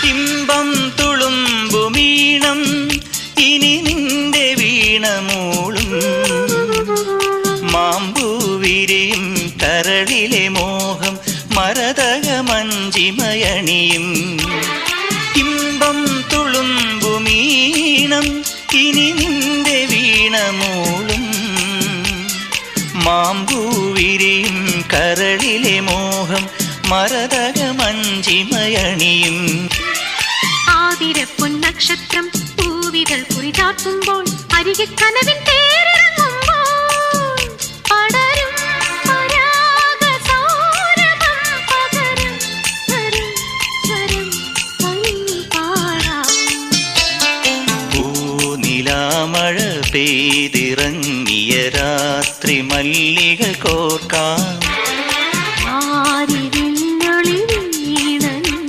ഇമ്പം തുളുമ്പുമീണം ഇനി നിന്റെ വീണമൂളും മാമ്പൂ വിരിയും കരളിലെ മോഹം മരതകമഞ്ചിമയണിയും ഇമ്പം തുളുമ്പുമീണം ഇനി നിന്റെ വീണമൂളും മാമ്പൂ വിരിയും കരളിലെ മോഹം മരതകമഞ്ചിമയണിയും ആതിരപ്പൊൻ നക്ഷത്രം പൂവിതൾ കുറിചാർത്തുമ്പോൾ അരികെ കനവിൻ തേര്